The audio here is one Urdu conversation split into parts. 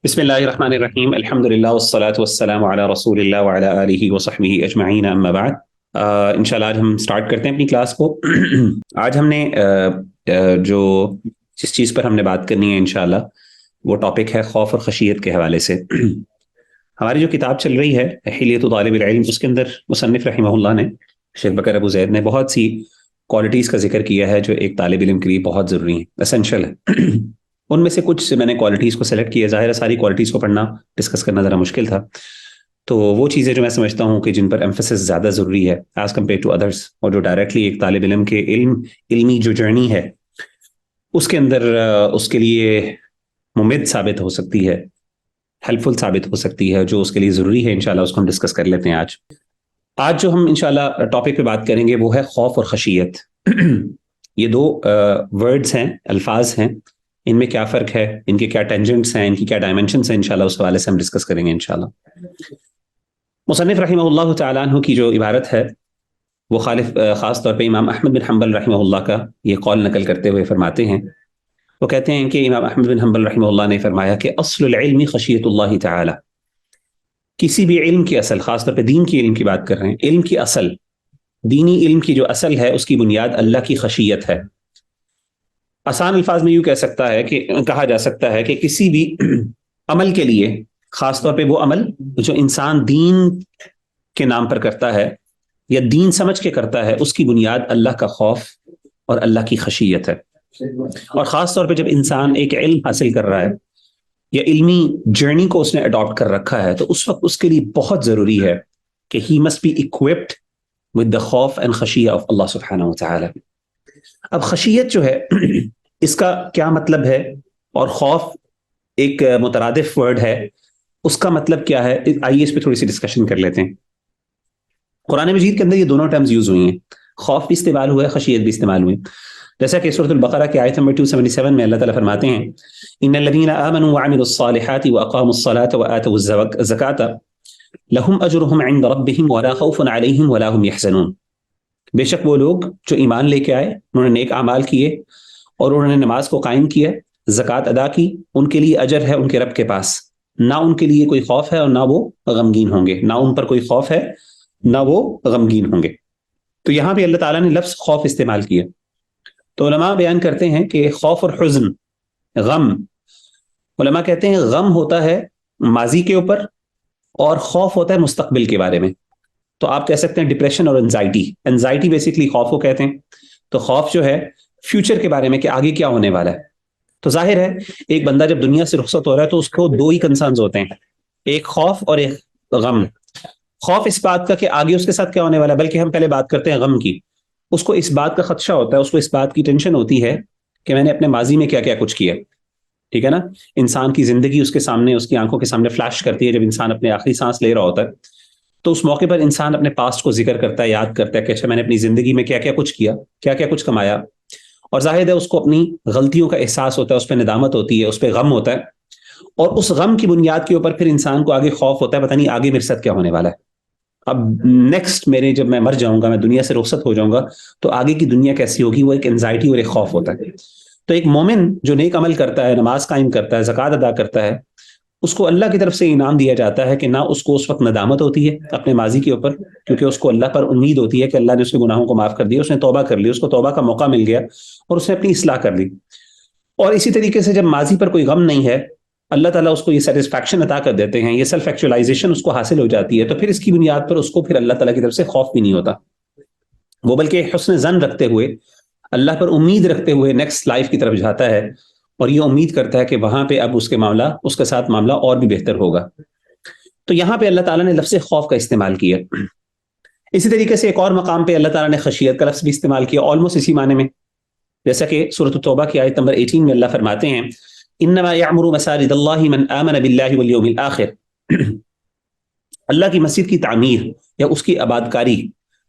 بسم اللہ الرحمن الرحیم الحمد للہ والصلاة والسلام علی رسول اللہ وعلی آلہ وصحبہ اجمعین اما بعد۔ انشاءاللہ آج ہم سٹارٹ کرتے ہیں اپنی کلاس کو۔ آج ہم نے جو جس چیز پر ہم نے بات کرنی ہے انشاءاللہ وہ ٹاپک ہے خوف اور خشیت کے حوالے سے۔ ہماری جو کتاب چل رہی ہے حلیۃ طالب العلم، اس کے اندر مصنف رحمہ اللہ نے، شیخ بکر ابو زید نے، بہت سی کوالٹیز کا ذکر کیا ہے جو ایک طالب علم کے لیے بہت ضروری ہیں، اسینشل ہے۔ ان میں سے کچھ میں نے کوالٹیز کو سلیکٹ کیا، ظاہر ہے ساری کوالٹیز کو پڑھنا ڈسکس کرنا ذرا مشکل تھا، تو وہ چیزیں جو میں سمجھتا ہوں کہ جن پر ایمفیسس زیادہ ضروری ہے ایز کمپیئر ٹو ادرس، اور جو ڈائریکٹلی ایک طالب علم کے علمی جو جرنی ہے اس کے اندر اس کے لیے ممد ثابت ہو سکتی ہے، ہیلپ فل ثابت ہو سکتی ہے، جو اس کے لیے ضروری ہے، انشاءاللہ اس کو ہم ڈسکس کر لیتے ہیں۔ آج جو ہم انشاءاللہ ٹاپک پہ بات کریں گے وہ ہے خوف اور خشیت۔ یہ دو ورڈز ہیں، الفاظ ہیں، ان میں کیا فرق ہے، ان کے کیا ٹینجنٹس ہیں، ان کی کیا ڈائمنشنس ہیں، انشاءاللہ اس حوالے سے ہم ڈسکس کریں گے انشاءاللہ۔ مصنف رحمہ اللہ تعالیٰ عنہ کی جو عبارت ہے وہ خاص طور پہ امام احمد بن حنبل رحمہ اللہ کا یہ قول نقل کرتے ہوئے فرماتے ہیں، وہ کہتے ہیں کہ امام احمد بن حنبل رحمہ اللہ نے فرمایا کہ اصل العلم خشیت اللہ تعالی، کسی بھی علم کی اصل، خاص طور پہ دین کی علم کی بات کر رہے ہیں، علم کی اصل، دینی علم کی جو اصل ہے اس کی بنیاد اللہ کی خشیت ہے۔ آسان الفاظ میں یوں کہا جا سکتا ہے کہ کسی بھی عمل کے لیے، خاص طور پہ وہ عمل جو انسان دین کے نام پر کرتا ہے یا دین سمجھ کے کرتا ہے، اس کی بنیاد اللہ کا خوف اور اللہ کی خشیت ہے۔ اور خاص طور پہ جب انسان ایک علم حاصل کر رہا ہے یا علمی جرنی کو اس نے اڈاپٹ کر رکھا ہے، تو اس وقت اس کے لیے بہت ضروری ہے کہ ہی must be equipped with the خوف اینڈ خشیہ آف اللہ سبحانہ وتعالی۔ اب خشیت جو ہے اس کا کیا مطلب ہے، اور خوف ایک مترادف ورڈ ہے، اس کا مطلب کیا ہے، آئیے اس پہ تھوڑی سی ڈسکشن کر لیتے ہیں۔ قرآن مجید کے اندر یہ دونوں ٹرمز یوز ہوئی ہیں، خوف بھی استعمال ہوا ہے، خشیت بھی استعمال ہوئی، جیسا کہ سورۃ البقرہ کی آیت نمبر 277 میں اللہ تعالیٰ فرماتے ہیں ان الذین آمنوا وعملوا الصالحات واقاموا الصلاة وآتوا الزکاة لهم اجرهم عند ربهم ولا خوف علیہم ولا هم يحزنون، بے شک وہ لوگ جو ایمان لے کے آئے، انہوں نے نیک اعمال کیے اور انہوں نے نماز کو قائم کیا، زکوٰۃ ادا کی، ان کے لیے اجر ہے ان کے رب کے پاس، نہ ان کے لیے کوئی خوف ہے اور نہ وہ غمگین ہوں گے، نہ ان پر کوئی خوف ہے نہ وہ غمگین ہوں گے۔ تو یہاں پہ اللہ تعالیٰ نے لفظ خوف استعمال کیا، تو علماء بیان کرتے ہیں کہ خوف اور حزن، غم، علماء کہتے ہیں غم ہوتا ہے ماضی کے اوپر اور خوف ہوتا ہے مستقبل کے بارے میں۔ تو آپ کہہ سکتے ہیں ڈپریشن اور انزائٹی بیسیکلی خوف کو کہتے ہیں۔ تو خوف جو ہے فیوچر کے بارے میں کہ آگے کیا ہونے والا ہے۔ تو ظاہر ہے ایک بندہ جب دنیا سے رخصت ہو رہا ہے تو اس کو دو ہی کنسرنز ہوتے ہیں، ایک خوف اور ایک غم۔ خوف اس بات کا کہ آگے اس کے ساتھ کیا ہونے والا ہے، بلکہ ہم پہلے بات کرتے ہیں غم کی، اس کو اس بات کا خدشہ ہوتا ہے، اس کو اس بات کی ٹینشن ہوتی ہے کہ میں نے اپنے ماضی میں کیا کیا کچھ کیا، ٹھیک ہے نا۔ انسان کی زندگی اس کے سامنے، اس کی آنکھوں کے سامنے فلیش کرتی ہے جب انسان اپنے آخری سانس لے رہا ہوتا ہے، تو اس موقع پر انسان اپنے پاسٹ کو ذکر کرتا ہے، یاد کرتا ہے کہ اچھا میں نے اپنی زندگی میں کیا کیا کچھ کیا، کیا کیا کچھ کمایا، اور ظاہر ہے اس کو اپنی غلطیوں کا احساس ہوتا ہے، اس پہ ندامت ہوتی ہے، اس پہ غم ہوتا ہے، اور اس غم کی بنیاد کے اوپر پھر انسان کو آگے خوف ہوتا ہے، پتہ نہیں آگے میرے ساتھ کیا ہونے والا ہے، اب نیکسٹ جب میں مر جاؤں گا، میں دنیا سے رخصت ہو جاؤں گا تو آگے کی دنیا کیسی ہوگی، وہ ایک انزائٹی اور ایک خوف ہوتا ہے۔ تو ایک مومن جو نیک عمل کرتا ہے، نماز قائم کرتا ہے، زکوٰۃ ادا کرتا ہے، اس کو اللہ کی طرف سے انعام دیا جاتا ہے کہ نہ اس کو اس وقت ندامت ہوتی ہے اپنے ماضی کے اوپر، کیونکہ اس کو اللہ پر امید ہوتی ہے کہ اللہ نے اس کے گناہوں کو معاف کر دیا، اس نے توبہ کر لی، اس کو توبہ کا موقع مل گیا اور اس نے اپنی اصلاح کر لی۔ اور اسی طریقے سے جب ماضی پر کوئی غم نہیں ہے، اللہ تعالیٰ اس کو یہ سیٹسفیکشن عطا کر دیتے ہیں، یہ سیلف ایکچولائزیشن اس کو حاصل ہو جاتی ہے، تو پھر اس کی بنیاد پر اس کو پھر اللہ تعالیٰ کی طرف سے خوف بھی نہیں ہوتا، وہ بلکہ حسن ظن رکھتے ہوئے، اللہ پر امید رکھتے ہوئے نیکسٹ لائف کی طرف جاتا ہے، اور یہ امید کرتا ہے کہ وہاں پہ اب اس کے ساتھ معاملہ اور بھی بہتر ہوگا۔ تو یہاں پہ اللہ تعالیٰ نے لفظ خوف کا استعمال کیا۔ اسی طریقے سے ایک اور مقام پہ اللہ تعالیٰ نے خشیت کا لفظ بھی استعمال کیا، آلموسٹ اسی معنی میں، جیسا کہ سورۃ التوبہ کی آیت نمبر 18 میں اللہ فرماتے ہیں انما یعمر مساجد اللہ من آمن باللہ والیوم الآخر، اللہ کی مسجد کی تعمیر یا اس کی آبادکاری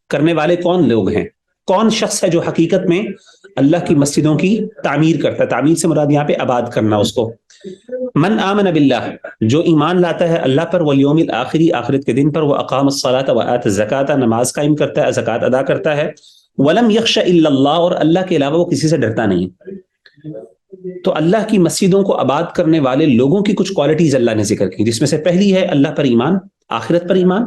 کرنے والے کون لوگ ہیں، کون شخص ہے جو حقیقت میں اللہ کی مسجدوں کی تعمیر کرتا ہے، تعمیر سے مراد یہاں پہ آباد کرنا اس کو، من آمن باللہ، جو ایمان لاتا ہے اللہ پر، والیوم الآخر، آخرت کے دن پر، وہ اقام الصلاۃ وآت الزکاۃ، نماز قائم کرتا ہے، زکوٰۃ ادا کرتا ہے، ولم یخش الا اللہ، اور اللہ کے علاوہ وہ کسی سے ڈرتا نہیں۔ تو اللہ کی مسجدوں کو آباد کرنے والے لوگوں کی کچھ کوالٹیز اللہ نے ذکر کی، جس میں سے پہلی ہے اللہ پر ایمان، آخرت پر ایمان،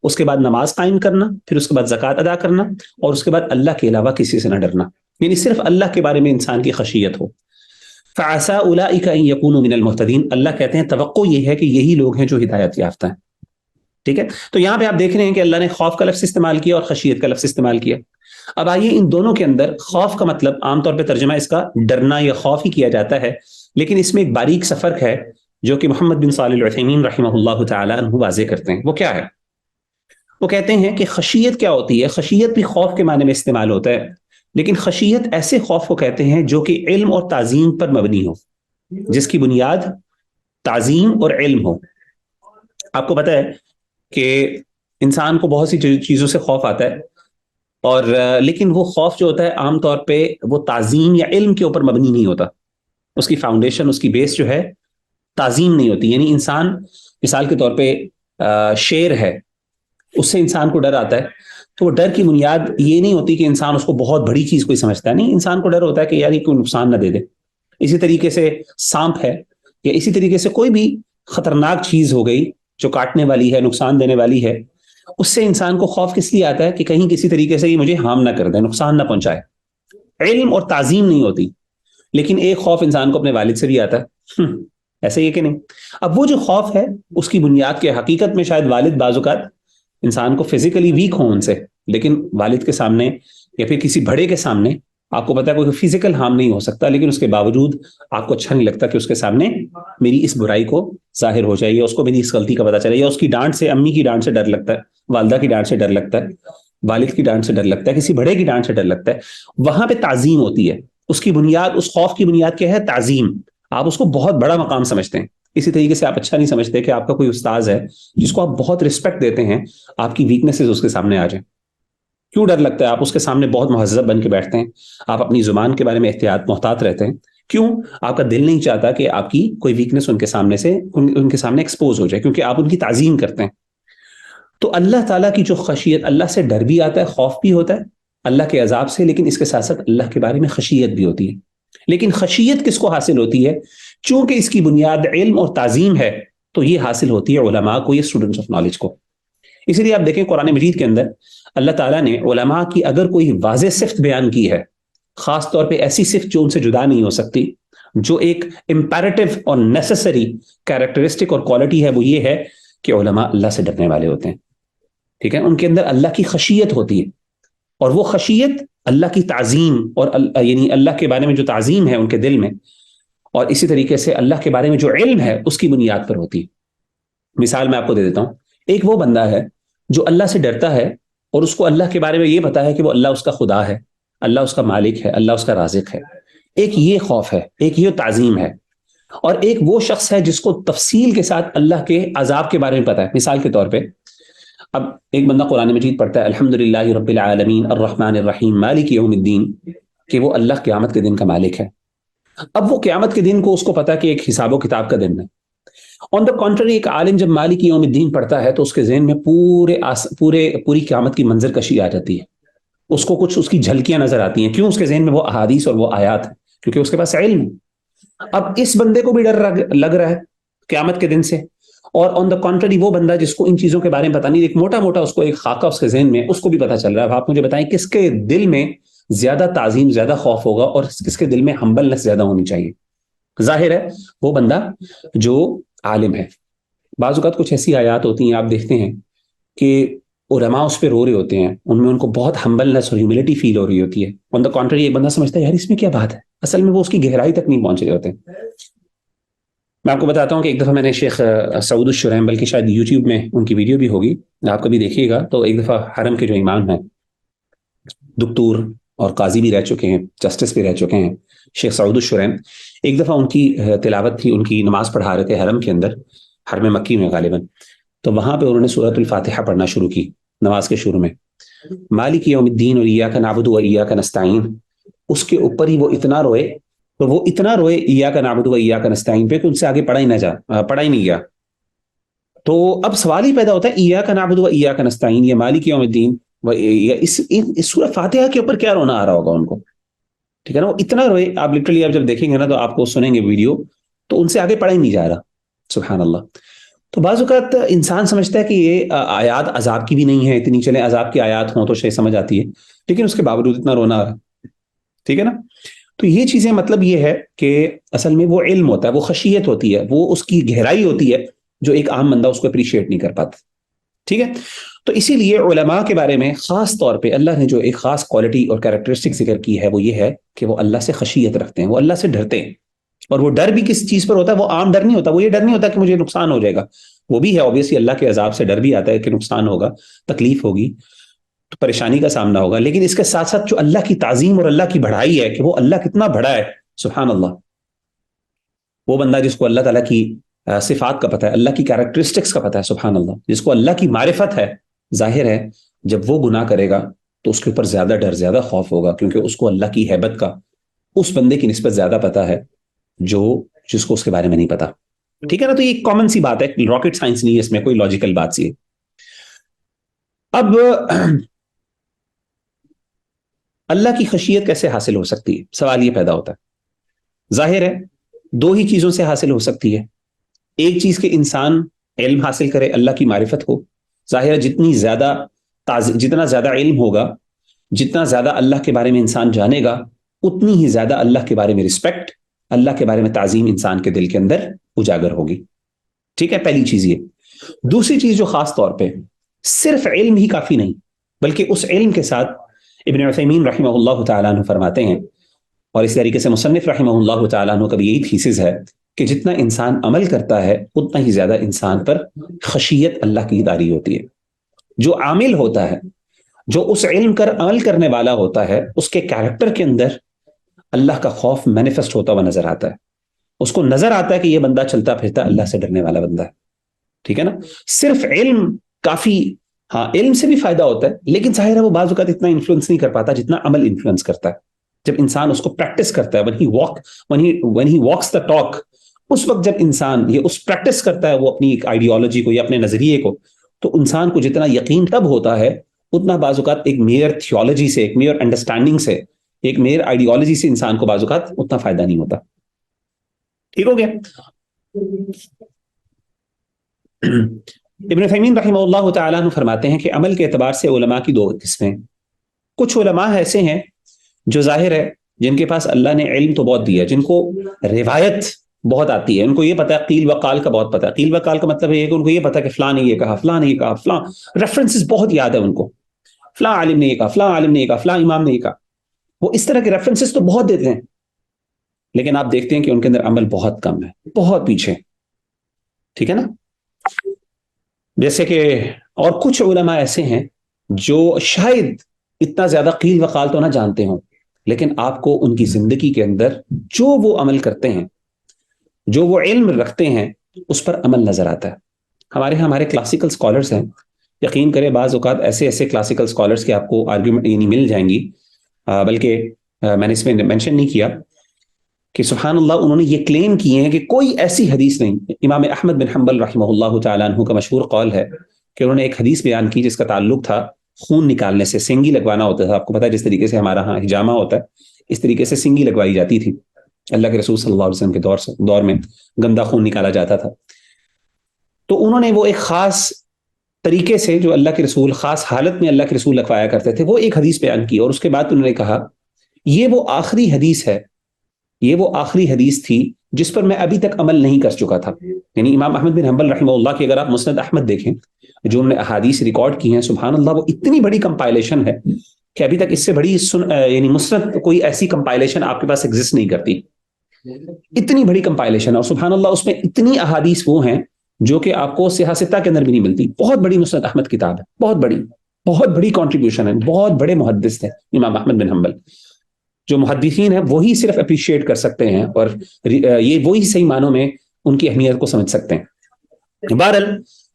اس کے بعد نماز قائم کرنا، پھر اس کے بعد زکوٰۃ ادا کرنا، اور اس کے بعد اللہ کے علاوہ کسی سے نہ ڈرنا، یعنی صرف اللہ کے بارے میں انسان کی خشیت ہو۔ فَعَسَىٰ أُولَٰئِكَ أَن يَكُونُوا مِنَ الْمُهْتَدِينَ، اللہ کہتے ہیں توقع یہ ہے کہ یہی لوگ ہیں جو ہدایت یافتہ ہیں۔ ٹھیک ہے، تو یہاں پہ آپ دیکھ رہے ہیں کہ اللہ نے خوف کا لفظ استعمال کیا اور خشیت کا لفظ استعمال کیا۔ اب آئیے ان دونوں کے اندر خوف کا مطلب عام طور پہ ترجمہ اس کا ڈرنا یا خوف ہی کیا جاتا ہے، لیکن اس میں ایک باریک سا فرق ہے جو کہ محمد بن صالح العثیمین رحمہ اللہ تعالی عنہ واضح کرتے ہیں۔ وہ کیا ہے؟ وہ کہتے ہیں کہ خشیت کیا ہوتی ہے؟ خشیت بھی خوف کے معنی میں استعمال ہوتا ہے، لیکن خشیت ایسے خوف کو کہتے ہیں جو کہ علم اور تعظیم پر مبنی ہو، جس کی بنیاد تعظیم اور علم ہو۔ آپ کو پتہ ہے کہ انسان کو بہت سی چیزوں سے خوف آتا ہے، اور لیکن وہ خوف جو ہوتا ہے عام طور پہ وہ تعظیم یا علم کے اوپر مبنی نہیں ہوتا، اس کی فاؤنڈیشن، اس کی بیس جو ہے تعظیم نہیں ہوتی۔ یعنی انسان مثال کے طور پہ شیر ہے، اس سے انسان کو ڈر آتا ہے، تو وہ ڈر کی بنیاد یہ نہیں ہوتی کہ انسان اس کو بہت بڑی چیز کوئی سمجھتا ہے، نہیں، انسان کو ڈر ہوتا ہے کہ یار یہ کوئی نقصان نہ دے دے۔ اسی طریقے سے سانپ ہے، یا اسی طریقے سے کوئی بھی خطرناک چیز ہو گئی جو کاٹنے والی ہے، نقصان دینے والی ہے، اس سے انسان کو خوف کس لیے آتا ہے کہ کہیں کسی طریقے سے یہ مجھے ہارم نہ کر دے، نقصان نہ پہنچائے۔ علم اور تعظیم نہیں ہوتی، لیکن ایک خوف انسان کو اپنے والد سے بھی آتا ہے، ایسے ہی ہے کہ نہیں؟ اب وہ جو خوف ہے اس کی بنیاد کے حقیقت میں شاید والد بعض اوقات انسان کو فزیکلی ویک ہوں ان سے، لیکن والد کے سامنے یا پھر کسی بڑے کے سامنے آپ کو پتا ہے کوئی فزیکل ہارم نہیں ہو سکتا، لیکن اس کے باوجود آپ کو اچھا نہیں لگتا کہ اس کے سامنے میری اس برائی کو ظاہر ہو جائے، یا اس کو میری اس غلطی کا پتہ چلے، یا اس کی ڈانٹ سے، امی کی ڈانٹ سے ڈر لگتا ہے، والدہ کی ڈانٹ سے ڈر لگتا ہے، والد کی ڈانٹ سے ڈر لگتا ہے، کسی بڑے کی ڈانٹ سے ڈر لگتا ہے۔ وہاں پہ تعظیم ہوتی ہے، اس کی بنیاد، اس خوف کی بنیاد کیا ہے؟ تعظیم۔ آپ اس کو بہت بڑا مقام سمجھتے ہیں۔ اسی طریقے سے آپ اچھا نہیں سمجھتے کہ آپ کا کوئی استاذ ہے جس کو آپ بہت رسپیکٹ دیتے ہیں، آپ کی ویکنیسز اس کے سامنے آ جائیں، کیوں ڈر لگتا ہے؟ آپ اس کے سامنے بہت مہذب بن کے بیٹھتے ہیں، آپ اپنی زبان کے بارے میں محتاط رہتے ہیں، کیوں؟ آپ کا دل نہیں چاہتا کہ آپ کی کوئی ویکنس ان کے سامنے ایکسپوز ہو جائے، کیونکہ آپ ان کی تعظیم کرتے ہیں۔ تو اللہ تعالیٰ کی جو خشیت، اللہ سے ڈر بھی آتا ہے، خوف بھی ہوتا ہے اللہ کے عذاب سے، لیکن اس کے ساتھ ساتھ اللہ کے بارے میں خشیت بھی ہوتی ہے۔ لیکن خشیت کس کو حاصل ہوتی ہے؟ چونکہ اس کی بنیاد علم اور تعظیم ہے، تو یہ حاصل ہوتی ہے علماء کو، یہ اسٹوڈنٹس آف نالج کو۔ اسی لیے آپ دیکھیں قرآن مجید کے اندر اللہ تعالیٰ نے علماء کی اگر کوئی واضح صفت بیان کی ہے، خاص طور پہ ایسی صفت جو ان سے جدا نہیں ہو سکتی، جو ایک امپیریٹو اور نیسیسری کیریکٹرسٹک اور کوالٹی ہے، وہ یہ ہے کہ علماء اللہ سے ڈرنے والے ہوتے ہیں۔ ٹھیک ہے، ان کے اندر اللہ کی خشیت ہوتی ہے، اور وہ خشیت اللہ کی تعظیم اور یعنی اللہ کے بارے میں جو تعظیم ہے ان کے دل میں، اور اسی طریقے سے اللہ کے بارے میں جو علم ہے اس کی بنیاد پر ہوتی ہے۔ مثال میں آپ کو دے دیتا ہوں، ایک وہ بندہ ہے جو اللہ سے ڈرتا ہے اور اس کو اللہ کے بارے میں یہ پتا ہے کہ وہ اللہ اس کا خدا ہے، اللہ اس کا مالک ہے، اللہ اس کا رازق ہے، ایک یہ خوف ہے، ایک یہ تعظیم ہے۔ اور ایک وہ شخص ہے جس کو تفصیل کے ساتھ اللہ کے عذاب کے بارے میں پتا ہے۔ مثال کے طور پہ اب ایک بندہ قرآن مجید پڑھتا ہے الحمدللہ رب العالمین الرحمن الرحیم مالک یوم الدین، کہ وہ اللہ قیامت کے دن کا مالک ہے۔ اب وہ قیامت کے دن کو اس کو پتا کہ ایک حساب و کتاب کا دن ہے۔ آن دا کنٹری، ایک عالم جب مالک یوم الدین پڑھتا ہے تو اس کے ذہن میں پوری قیامت کی منظر کشی آ جاتی ہے، اس کو کچھ اس کی جھلکیاں نظر آتی ہیں۔ کیوں؟ اس کے ذہن میں وہ احادیث اور وہ آیات ہیں، کیونکہ اس کے پاس علم ہے۔ اب اس بندے کو بھی ڈر لگ رہا ہے قیامت کے دن سے، اور آن دا کنٹری وہ بندہ جس کو ان چیزوں کے بارے میں پتہ نہیں، ایک موٹا موٹا اس کو ایک خاکہ اس کے ذہن میں، اس کو بھی پتہ چل رہا ہے۔ اب آپ مجھے بتائیں کس کے دل میں زیادہ تعظیم، زیادہ خوف ہوگا، اور کس کے دل میں ہمبلنس زیادہ ہونی چاہیے؟ ظاہر ہے وہ بندہ جو عالم ہے۔ بعض اوقات کچھ ایسی آیات ہوتی ہیں، آپ دیکھتے ہیں کہ علماء اس پہ رو رہے ہوتے ہیں، ان کو بہت ہمبلنس اور ہیوملٹی فیل ہو رہی ہوتی ہے۔ آن دا کنٹری ایک بندہ سمجھتا ہے یار اس میں کیا بات ہے، اصل میں وہ اس کی گہرائی تک نہیں پہنچ رہے ہوتے۔ میں آپ کو بتاتا ہوں کہ ایک دفعہ میں نے شیخ سعود الشریم، بلکہ شاید یوٹیوب میں ان کی ویڈیو بھی ہوگی، آپ کبھی دیکھیے گا، تو ایک دفعہ حرم کے جو امام ہیں، دکتور اور قاضی بھی رہ چکے ہیں، جسٹس بھی رہ چکے ہیں، شیخ سعود الشریم، ایک دفعہ ان کی تلاوت تھی، ان کی نماز پڑھا رہے تھے حرم کے اندر، حرم مکی میں غالباً، تو وہاں پہ انہوں نے سورۃ الفاتحہ پڑھنا شروع کی نماز کے شروع میں، مالک یوم الدین اور ایاک نعبد و ایاک نستعین، اس کے اوپر ہی وہ اتنا روئے، تو وہ اتنا روئے ایاک نعبد و ایاک نستعین پہ کہ ان سے آگے پڑھا ہی نہیں گیا۔ تو اب سوال ہی پیدا ہوتا ہے ایاک نعبد و ایاک نستعین، یہ مالک یوم الدین، اس سورۃ فاتحہ کے اوپر کیا رونا آ رہا ہوگا ان کو؟ ٹھیک ہے نا, وہ اتنا روئے, آپ لٹرلی آپ جب دیکھیں گے نا تو آپ کو سنیں گے ویڈیو تو ان سے آگے پڑھا ہی نہیں جا رہا. سبحان اللہ. تو بعض اوقات انسان سمجھتا ہے کہ یہ آیات عذاب کی بھی نہیں ہے اتنی, چلیں عذاب کی آیات ہوں تو شے سمجھ آتی ہے, لیکن اس کے باوجود اتنا رونا آ رہا ہے. ٹھیک ہے نا. تو یہ چیزیں مطلب یہ ہے کہ اصل میں وہ علم ہوتا ہے, وہ خشیت ہوتی ہے, وہ اس کی گہرائی ہوتی ہے جو ایک عام بندہ اس کو اپریشیٹ نہیں کر پاتا. ٹھیک ہے. تو اسی لیے علماء کے بارے میں خاص طور پہ اللہ نے جو ایک خاص کوالٹی اور کیریکٹرسٹک ذکر کی ہے وہ یہ ہے کہ وہ اللہ سے خشیت رکھتے ہیں, وہ اللہ سے ڈرتے ہیں. اور وہ ڈر بھی کس چیز پر ہوتا ہے, وہ عام ڈر نہیں ہوتا, وہ یہ ڈر نہیں ہوتا کہ مجھے نقصان ہو جائے گا, وہ بھی ہے اوبیسلی اللہ کے عذاب سے ڈر بھی آتا ہے کہ نقصان ہوگا, تکلیف ہوگی, تو پریشانی کا سامنا ہوگا, لیکن اس کے ساتھ ساتھ جو اللہ کی تعظیم اور اللہ کی بڑائی ہے کہ وہ اللہ کتنا بڑا ہے. سبحان اللہ. وہ بندہ جس کو اللہ تعالیٰ کی صفات کا پتہ ہے, اللہ کی کیریکٹرسٹکس کا پتہ ہے, سبحان اللہ, جس کو اللہ کی معرفت ہے, ظاہر ہے جب وہ گناہ کرے گا تو اس کے اوپر زیادہ ڈر, زیادہ خوف ہوگا, کیونکہ اس کو اللہ کی ہیبت کا اس بندے کی نسبت زیادہ پتہ ہے جس کو اس کے بارے میں نہیں پتا. ٹھیک ہے نا. تو یہ کامن سی بات ہے, راکٹ سائنس نہیں ہے اس میں, کوئی لاجیکل بات سی ہے. اب اللہ کی خشیت کیسے حاصل ہو سکتی ہے, سوال یہ پیدا ہوتا ہے. ظاہر ہے دو ہی چیزوں سے حاصل ہو سکتی ہے. ایک چیز کہ انسان علم حاصل کرے, اللہ کی معرفت ہو. ظاہر ہے جتنا زیادہ علم ہوگا, جتنا زیادہ اللہ کے بارے میں انسان جانے گا, اتنی ہی زیادہ اللہ کے بارے میں رسپیکٹ, اللہ کے بارے میں تعظیم انسان کے دل کے اندر اجاگر ہوگی. ٹھیک ہے, پہلی چیز یہ. دوسری چیز جو خاص طور پہ صرف علم ہی کافی نہیں, بلکہ اس علم کے ساتھ ابن عثیمین رحمہ اللہ تعالیٰ عنہ فرماتے ہیں, اور اس طریقے سے مصنف رحمہ اللہ تعالیٰ عنہ کا بھی یہی تھیسس ہے کہ جتنا انسان عمل کرتا ہے اتنا ہی زیادہ انسان پر خشیت اللہ کی طاری ہوتی ہے. جو عامل ہوتا ہے, جو اس علم کر عمل کرنے والا ہوتا ہے, اس کے کیریکٹر کے اندر اللہ کا خوف مینیفیسٹ ہوتا ہوا نظر آتا ہے. اس کو نظر آتا ہے کہ یہ بندہ چلتا پھرتا اللہ سے ڈرنے والا بندہ ہے. ٹھیک ہے نا. صرف علم کافی, ہاں علم سے بھی فائدہ ہوتا ہے, لیکن ظاہر ہے وہ بعض اوقات اتنا انفلوئنس نہیں کر پاتا جتنا عمل انفلوئنس کرتا ہے. جب انسان اس کو پریکٹس کرتا ہے, when he walks the talk, اس وقت جب انسان یہ اس پریکٹس کرتا ہے وہ اپنی ایک آئیڈیالوجی کو یا اپنے نظریے کو, تو انسان کو جتنا یقین تب ہوتا ہے اتنا بعض اوقات ایک میئر تھیولوجی سے, ایک میئر انڈرسٹینڈنگ سے, ایک میئر آئیڈیالوجی سے انسان کو بعض اوقات اتنا فائدہ نہیں ہوتا. ٹھیک ہو گیا. ابن عثیمین رحمہ اللہ تعالیٰ عنہ فرماتے ہیں کہ عمل کے اعتبار سے علماء کی دو قسمیں. کچھ علماء ایسے ہیں جو ظاہر ہے جن کے پاس اللہ نے علم تو بہت دیا ہے, جن کو روایت بہت آتی ہے, ان کو یہ پتا ہے, قیل وقال کا بہت پتا ہے. قیل وقال کا مطلب ہے کہ ان کو یہ پتا ہے کہ فلاں نے یہ کہا, فلاں نے یہ کہا, فلاں ریفرنسز بہت یاد ہے ان کو, فلاں عالم نے یہ کہا, فلاں عالم نے یہ کہا, فلاں امام نے یہ کہا. وہ اس طرح کے ریفرنسز تو بہت دیتے ہیں, لیکن آپ دیکھتے ہیں کہ ان کے اندر عمل بہت کم ہے, بہت پیچھے. ٹھیک ہے نا. جیسے کہ اور کچھ علماء ایسے ہیں جو شاید اتنا زیادہ قیل وقال تو نہ جانتے ہوں, لیکن آپ کو ان کی زندگی کے اندر جو وہ عمل کرتے ہیں, جو وہ علم رکھتے ہیں, اس پر عمل نظر آتا ہے. ہمارے کلاسیکل اسکالرس ہیں, یقین کریں بعض اوقات ایسے کلاسیکل اسکالرس کے آپ کو آرگیومنٹ یعنی مل جائیں گی, بلکہ میں نے اس میں مینشن نہیں کیا کہ سبحان اللہ انہوں نے یہ کلیم کیے ہیں کہ کوئی ایسی حدیث نہیں. امام احمد بن حنبل رحمہ اللہ تعالیٰ عنہ کا مشہور قول ہے کہ انہوں نے ایک حدیث بیان کی جس کا تعلق تھا خون نکالنے سے, سنگی لگوانا ہوتا تھا. آپ کو پتا ہے جس طریقے سے ہمارا ہاں ہجامہ ہوتا ہے اس طریقے سے سنگی لگوائی جاتی تھی. اللہ کے رسول صلی اللہ علیہ وسلم کے دور میں گندا خون نکالا جاتا تھا. تو انہوں نے وہ ایک خاص طریقے سے جو اللہ کے رسول خاص حالت میں اللہ کے رسول لگوایا کرتے تھے وہ ایک حدیث بیان کی, اور اس کے بعد انہوں نے کہا یہ وہ آخری حدیث ہے, یہ وہ آخری حدیث تھی جس پر میں ابھی تک عمل نہیں کر چکا تھا. یعنی امام احمد بن حنبل رحمہ اللہ کی اگر آپ مسند احمد دیکھیں جو انہوں نے احادیث ریکارڈ کی ہیں, سبحان اللہ وہ اتنی بڑی کمپائلیشن ہے کہ ابھی تک اس سے بڑی یعنی مسند کوئی ایسی کمپائلیشن آپ کے پاس ایگزسٹ نہیں کرتی. اتنی بڑی کمپائلیشن, اور سبحان اللہ اس میں اتنی احادیث وہ ہیں جو کہ آپ کو سیاہ ستہ کے اندر بھی نہیں ملتی. بہت بڑی مسند احمد کتاب ہے, بہت بڑی کنٹریبیوشن ہے, بہت بڑے محدث تھے امام احمد بن حنبل. جو محدثین ہیں وہی صرف اپریشیٹ کر سکتے ہیں, اور یہ وہی صحیح معنوں میں ان کی اہمیت کو سمجھ سکتے ہیں. بہرحال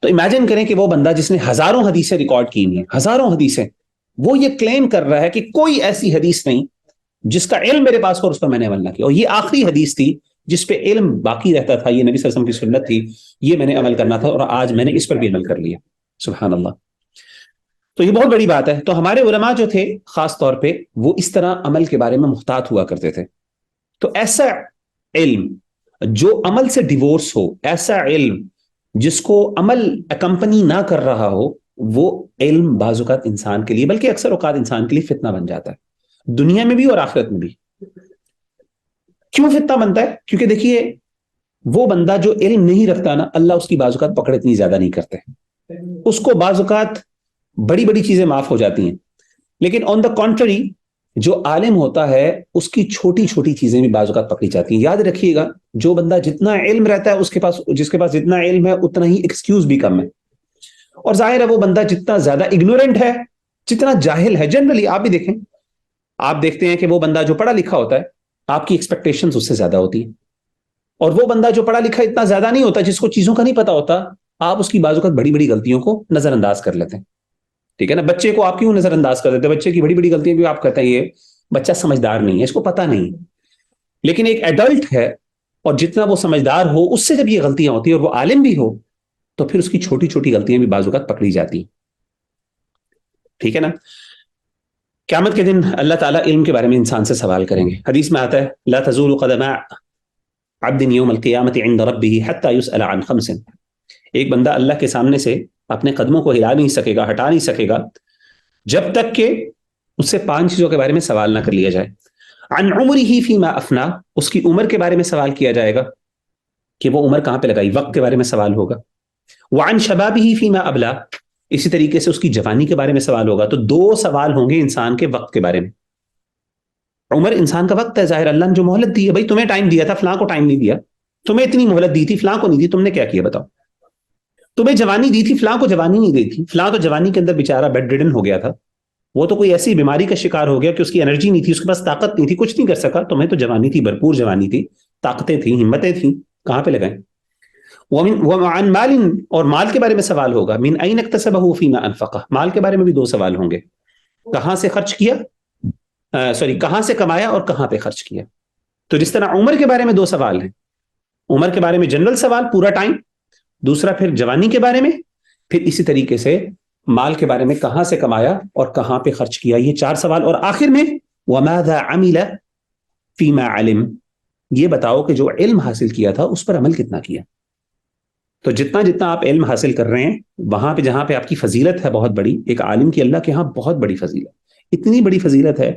تو امیجن کریں کہ وہ بندہ جس نے ہزاروں حدیثیں ریکارڈ کی ہیں, ہزاروں حدیثیں, وہ یہ کلیم کر رہا ہے کہ کوئی ایسی حدیث نہیں جس کا علم میرے پاس ہو اور اس پر میں نے عمل نہ کیا, اور یہ آخری حدیث تھی جس پہ علم باقی رہتا تھا, یہ نبی صلی اللہ علیہ وسلم کی سنت تھی, یہ میں نے عمل کرنا تھا, اور آج میں نے اس پر بھی عمل کر لیا. سبحان اللہ. تو یہ بہت بڑی بات ہے. تو ہمارے علماء جو تھے خاص طور پہ وہ اس طرح عمل کے بارے میں محتاط ہوا کرتے تھے. تو ایسا علم جو عمل سے ڈیورس ہو، ایسا علم جس کو عمل اکمپنی نہ کر رہا ہو، وہ علم بعض اوقات انسان کے لیے، بلکہ اکثر اوقات انسان کے لیے فتنہ بن جاتا ہے، دنیا میں بھی اور آخرت میں بھی. کیوں فتنہ بنتا ہے؟ کیونکہ دیکھیے وہ بندہ جو علم نہیں رکھتا نا، اللہ اس کی بعض اوقات پکڑ اتنی زیادہ نہیں کرتے، اس کو بعض اوقات بڑی بڑی چیزیں معاف ہو جاتی ہیں. لیکن آن دا کانٹری جو عالم ہوتا ہے اس کی چھوٹی چھوٹی چیزیں بھی بعض اوقات پکڑی جاتی ہیں. یاد رکھیے گا جو بندہ جتنا علم رہتا ہے اس کے پاس، جس کے پاس جتنا علم ہے اتنا ہی ایکسکیوز بھی کم ہے. اور ظاہر ہے وہ بندہ جتنا زیادہ اگنورنٹ ہے، جتنا جاہل ہے، جنرلی آپ بھی دیکھیں، آپ دیکھتے ہیں کہ وہ بندہ جو پڑھا لکھا ہوتا ہے آپ کی ایکسپیکٹیشنز اس سے زیادہ ہوتی ہیں. اور وہ بندہ جو پڑھا لکھا اتنا زیادہ نہیں ہوتا، جس کو چیزوں کا نہیں پتا ہوتا، آپ اس کی بعض اوقات بڑی بڑی غلطیوں کو نظر انداز کر لیتے ہیں. ٹھیک ہے نا؟ بچے کو آپ کیوں نظر انداز کر دیتے ہیں؟ بچے کی بڑی بڑی غلطیاں بھی آپ کہتے ہیں یہ بچہ سمجھدار نہیں ہے، اس کو پتہ نہیں. لیکن ایک ایڈلٹ ہے اور جتنا وہ سمجھدار ہو، اس سے جب یہ غلطیاں ہوتی ہیں اور وہ عالم بھی ہو، تو پھر اس کی چھوٹی چھوٹی غلطیاں بھی بعض اوقات پکڑی جاتی ہیں. ٹھیک ہے نا؟ قیامت کے دن اللہ تعالیٰ علم کے بارے میں انسان سے سوال کریں گے. حدیث میں آتا ہے لا تزول قدم عبد یوم القیامت عند ربہ حتی یسأل عن خمس. ایک بندہ اللہ کے سامنے سے اپنے قدموں کو ہلا نہیں سکے گا، ہٹا نہیں سکے گا، جب تک کہ اس سے 5 چیزوں کے بارے میں سوال نہ کر لیا جائے. عن عمرہ فیما افنا، اس کی عمر کے بارے میں سوال کیا جائے گا کہ وہ عمر کہاں پہ لگائی، وقت کے بارے میں سوال ہوگا. وعن شبابہ فیما ابلا، اسی طریقے سے اس کی جوانی کے بارے میں سوال ہوگا. تو 2 سوال ہوں گے انسان کے وقت کے بارے میں. عمر انسان کا وقت ہے، ظاہر اللہ نے جو مہلت دی ہے، بھائی تمہیں ٹائم دیا تھا، فلاں کو ٹائم نہیں دیا. تمہیں اتنی مہلت دی تھی، فلاں کو نہیں دی، تم نے کیا کیا بتاؤ. تمہیں جوانی دی تھی، فلاں کو جوانی نہیں دی تھی. فلاں تو جوانی کے اندر بیچارہ بیڈ ریڈن ہو گیا تھا، وہ تو کوئی ایسی بیماری کا شکار ہو گیا کہ اس کی انرجی نہیں تھی، اس کے پاس طاقت نہیں تھی، کچھ نہیں کر سکا. تمہیں تو جوانی تھی، بھرپور جوانی تھی، طاقتیں تھیں، ہمتیں تھیں، کہاں پہ لگائیں. وعن مال، اور مال کے بارے میں سوال ہوگا. من این اکتسبہ فیما انفقہ، مال کے بارے میں بھی 2 سوال ہوں گے. کہاں سے خرچ کیا، کہاں سے کمایا اور کہاں پہ خرچ کیا. تو جس طرح عمر کے بارے میں 2 سوال ہیں، عمر کے بارے میں جنرل سوال پورا ٹائم، دوسرا پھر جوانی کے بارے میں، پھر اسی طریقے سے مال کے بارے میں کہاں سے کمایا اور کہاں پہ خرچ کیا. یہ 4 سوال. اور آخر میں وماذا عمل فیما علم، یہ بتاؤ کہ جو علم حاصل کیا تھا اس پر عمل کتنا کیا. تو جتنا جتنا آپ علم حاصل کر رہے ہیں، وہاں پہ جہاں پہ آپ کی فضیلت ہے بہت بڑی، ایک عالم کی اللہ کے ہاں بہت بڑی فضیلت، اتنی بڑی فضیلت ہے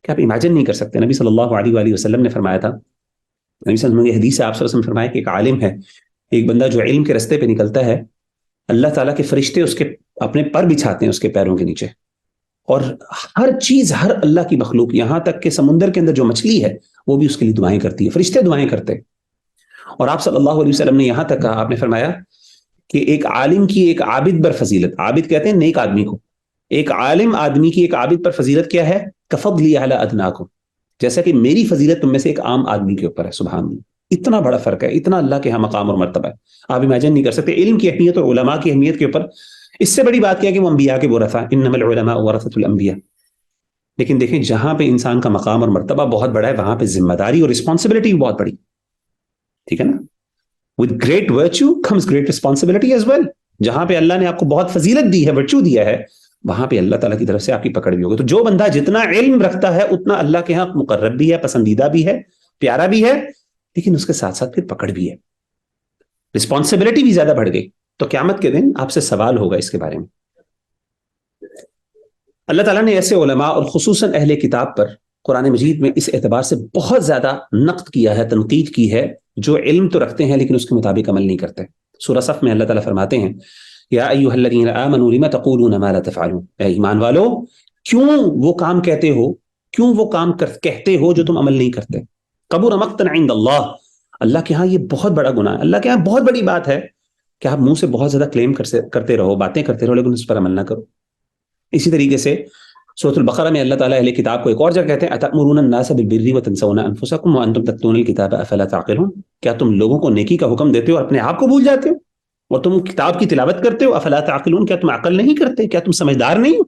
کہ آپ امیجن نہیں کر سکتے. نبی صلی اللہ علیہ وآلہ وسلم نے فرمایا تھا، نبی صلی اللہ علیہ وسلم حدیث سے آپ صلی اللہ علیہ وسلم فرمایا کہ ایک عالم ہے، ایک بندہ جو علم کے رستے پہ نکلتا ہے، اللہ تعالیٰ کے فرشتے اس کے اپنے پر بچھاتے ہیں اس کے پیروں کے نیچے، اور ہر چیز، ہر اللہ کی مخلوق، یہاں تک کہ سمندر کے اندر جو مچھلی ہے وہ بھی اس کے لیے دعائیں کرتی ہے، فرشتے دعائیں کرتے ہیں. اور آپ صلی اللہ علیہ وسلم نے یہاں تک کہا، آپ نے فرمایا کہ ایک عالم کی ایک عابد پر فضیلت، عابد کہتے ہیں نیک آدمی کو، ایک عالم آدمی کی ایک عابد پر فضیلت کیا ہے، کفضلی علی ادناکم، جیسا کہ میری فضیلت تم میں سے ایک عام آدمی کے اوپر ہے. سبحان اللہ، اتنا بڑا فرق ہے، اتنا اللہ کے ہاں مقام اور مرتبہ ہے، آپ امیجن نہیں کر سکتے. علم کی اہمیت اور علماء کی اہمیت کے اوپر اس سے بڑی بات کیا کہ وہ انبیاء کے ورثہ، انما العلماء ورثۃ الانبیاء. لیکن دیکھیں جہاں پہ انسان کا مقام اور مرتبہ بہت بڑا ہے، وہاں پہ ذمہ داری اور رسپانسبلٹی بھی بہت بڑی. ٹھیک ہے نا؟ with great virtue comes great responsibility as well. جہاں پہ اللہ نے آپ کو بہت فضیلت دی ہے، ورچو دیا ہے، وہاں پہ اللہ تعالیٰ کی طرف سے آپ کی پکڑ بھی ہوگی. تو جو بندہ جتنا علم رکھتا ہے اتنا اللہ کے ہاں مقرب بھی ہے، پسندیدہ بھی ہے، پیارا بھی ہے، لیکن اس کے ساتھ ساتھ پھر پکڑ بھی ہے، رسپانسبلٹی بھی زیادہ بڑھ گئی. تو قیامت کے دن آپ سے سوال ہوگا اس کے بارے میں. اللہ تعالیٰ نے ایسے علماء اور خصوصاً اہل کتاب پر قرآن مجید میں اس اعتبار سے بہت زیادہ نقد کیا ہے، تنقید کی ہے، جو علم تو رکھتے ہیں لیکن اس کے مطابق عمل نہیں کرتے. سورہ صف میں اللہ تعالیٰ فرماتے ہیں یا ایھا الذین آمنوا لم تقولون ما لا تفعلون، اے ایمان والو کیوں وہ کام کہتے ہو، کیوں وہ کام کہتے ہو جو تم عمل نہیں کرتے. کبر مقتا عند اللہ، اللہ کے ہاں یہ بہت بڑا گناہ ہے، اللہ کے ہاں بہت بڑی بات ہے کہ آپ منہ سے بہت زیادہ کلیم کرتے رہو، باتیں کرتے رہو، لیکن اس پر عمل نہ کرو. اسی طریقے سے سورۃ البقرہ میں اللہ تعالیٰ اہل کتاب کو ایک اور جگہ کہتے ہیں اتأمرون الناس بالبر وتنسون انفسکم وانتم تتلون الکتاب افلا تعقلون، کیا تم لوگوں کو نیکی کا حکم دیتے ہو اور اپنے آپ کو بھول جاتے ہو، اور تم کتاب کی تلاوت کرتے ہو، افلا تعقلون، کیا تم عقل نہیں کرتے، کیا تم سمجھدار نہیں ہو.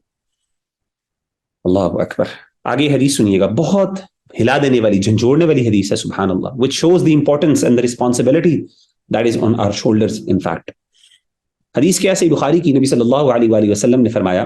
اللہ اکبر. آگے حدیث سنیے گا، بہت ہلا دینے والی، جھنجھوڑنے والی حدیث ہے، سبحان اللہ، which shows the importance and the responsibility that is on our shoulders in fact. حدیث کیا ہے؟ صحیح بخاری کی، نبی صلی اللہ علیہ وآلہ وسلم نے فرمایا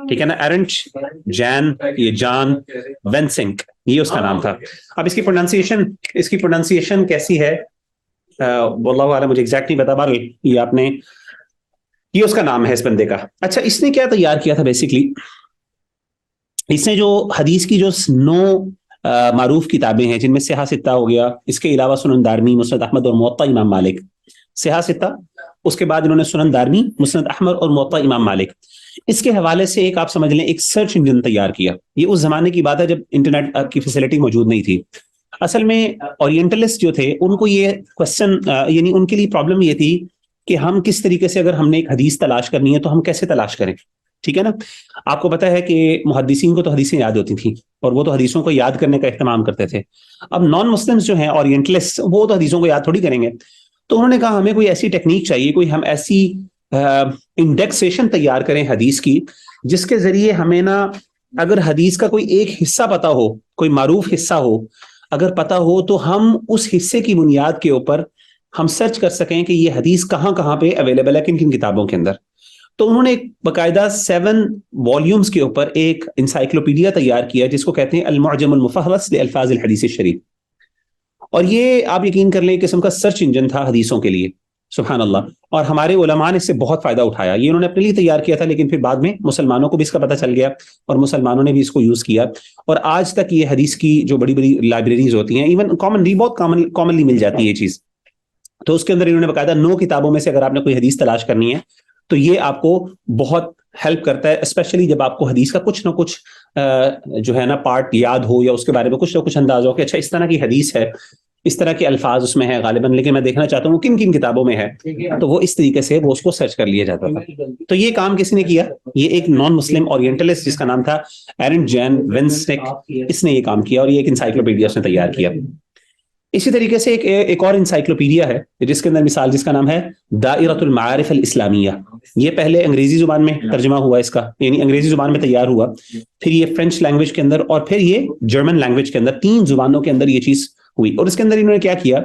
ٹھیک ہے نا, ایرنٹ جین, یہ جان وینسنک, یہ اس کا نام تھا. اب اس کی پروننسیشن کیسی ہے واللہ اعلم, مجھے ایگزیکٹ نہیں پتا, یہ آپ نے, یہ اس کا نام ہے اس بندے کا. اچھا, اس نے کیا تیار کیا تھا بیسکلی, اس نے جو حدیث کی جو 9 معروف کتابیں ہیں جن میں صحاح ستہ ہو گیا, اس کے علاوہ سنن دارمی, مسند احمد اور موطا امام مالک, صحاح ستہ, اس کے بعد انہوں نے سنن دارمی, مسند احمد اور موطا امام مالک, اس کے حوالے سے ایک آپ سمجھ لیں ایک سرچ انجن تیار کیا. یہ اس زمانے کی بات ہے جب انٹرنیٹ کی فیسلٹی موجود نہیں تھی. اصل میں اورینٹلسٹ جو تھے ان کو یہ کوشچن, یعنی ان کے لیے پرابلم یہ تھی کہ ہم کس طریقے سے, اگر ہم نے ایک حدیث تلاش کرنی ہے تو ہم کیسے تلاش کریں. ٹھیک ہے نا, آپ کو پتا ہے کہ محدثین کو تو حدیثیں یاد ہوتی تھیں اور وہ تو حدیثوں کو یاد کرنے کا اہتمام کرتے تھے. اب نان مسلمز جو ہیں اورینٹلسٹ, وہ تو حدیثوں کو یاد تھوڑی کریں گے. تو انہوں نے کہا ہمیں کوئی ایسی ٹیکنیک چاہیے, کوئی ہم ایسی انڈیکسیشن تیار کریں حدیث کی جس کے ذریعے ہمیں نا, اگر حدیث کا کوئی ایک حصہ پتا ہو, کوئی معروف حصہ ہو اگر پتا ہو, تو ہم اس حصے کی بنیاد کے اوپر ہم سرچ کر سکیں کہ یہ حدیث کہاں کہاں پہ اویلیبل ہے, کن کن کتابوں کے اندر. تو انہوں نے ایک باقاعدہ 7 والیومز کے اوپر ایک انسائکلوپیڈیا تیار کیا جس کو کہتے ہیں المعجم المفہرس لالفاظ الحدیث الشریف, اور یہ آپ یقین کر لیں ایک قسم کا سرچ انجن تھا حدیثوں کے لیے. سبحان اللہ. اور ہمارے علماء نے اس سے بہت فائدہ اٹھایا. یہ انہوں نے اپنے لیے تیار کیا تھا, لیکن پھر بعد میں مسلمانوں کو بھی اس کا پتہ چل گیا اور مسلمانوں نے بھی اس کو یوز کیا, اور آج تک یہ حدیث کی جو بڑی بڑی لائبریریز ہوتی ہیں, ایون کامنلی, بہت کامنلی مل جاتی ہے یہ چیز. تو اس کے اندر انہوں نے باقاعدہ 9 کتابوں میں سے اگر آپ نے کوئی حدیث تلاش کرنی ہے تو یہ آپ کو بہت ہیلپ کرتا ہے, اسپیشلی جب آپ کو حدیث کا کچھ نہ کچھ جو ہے نا پارٹ یاد ہو, یا اس کے بارے میں کچھ نہ کچھ انداز ہو کہ اچھا اس طرح کی حدیث ہے, اس طرح کے الفاظ اس میں ہے غالباً, لیکن میں دیکھنا چاہتا ہوں کن کن کتابوں میں ہے, تو وہ اس طریقے سے وہ اس کو سرچ کر لیا جاتا تھا. تو یہ کام کس نے کیا, یہ ایک نان مسلم اورینٹلسٹ جس کا نام تھا ایرنٹ جین وینسنک, اس نے یہ کام کیا, اور یہ ایک انسائکلوپیڈیا اس نے تیار کیا. اسی طریقے سے ایک اور انسائکلوپیڈیا ہے جس کے اندر مثال, جس کا نام ہے دائرۃ المعارف الاسلامیہ. یہ پہلے انگریزی زبان میں ترجمہ ہوا اس کا, یعنی انگریزی زبان میں تیار ہوا, پھر یہ فرینچ لینگویج کے اندر, اور پھر یہ جرمن لینگویج کے اندر, 3 زبانوں کے اندر یہ چیز ہوئی. اور اس کے اندر انہوں نے کیا کیا,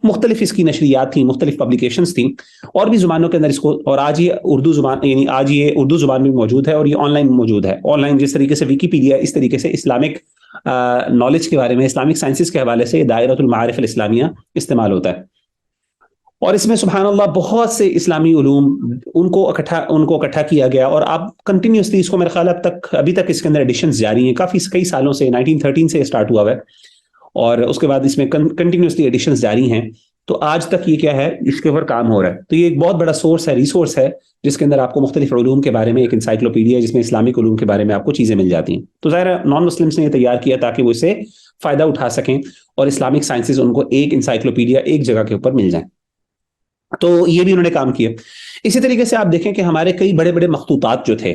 مختلف اس کی نشریات تھیں, مختلف پبلیکیشنز تھیں, اور بھی زبانوں کے اندر اس کو, اور آج یہ اردو زبان, یعنی آج یہ اردو زبان میں موجود ہے, اور یہ آن لائن موجود ہے. آن لائن جس طریقے سے ویکیپیڈیا, اس طریقے سے اسلامک نالج کے بارے میں, اسلامک سائنسز کے حوالے سے دائرۃ المعارف الاسلامیہ استعمال ہوتا ہے. اور اس میں سبحان اللہ بہت سے اسلامی علوم ان کو اکٹھا کیا گیا, اور آپ کنٹینیوسلی اس کو, میرے خیال ابھی تک اس کے اندر ایڈیشنز جاری ہیں, کئی سالوں سے, 1913 سے اسٹارٹ ہوا ہے, اور اس کے بعد اس میں کنٹینیوسلی ایڈیشنز جاری ہیں. تو آج تک یہ کیا ہے, اس کے اوپر کام ہو رہا ہے. تو یہ ایک بہت بڑا سورس ہے, ریسورس ہے, جس کے اندر آپ کو مختلف علوم کے بارے میں ایک انسائکلوپیڈیا ہے جس میں اسلامک علوم کے بارے میں آپ کو چیزیں مل جاتی ہیں. تو ظاہر ہے نان مسلمس نے یہ تیار کیا تاکہ وہ اس سے فائدہ اٹھا سکیں, اور اسلامک سائنسز ان کو ایک انسائکلوپیڈیا ایک جگہ کے اوپر مل جائیں. تو یہ بھی انہوں نے کام کیا. اسی طریقے سے آپ دیکھیں کہ ہمارے کئی بڑے بڑے مخطوطات جو تھے,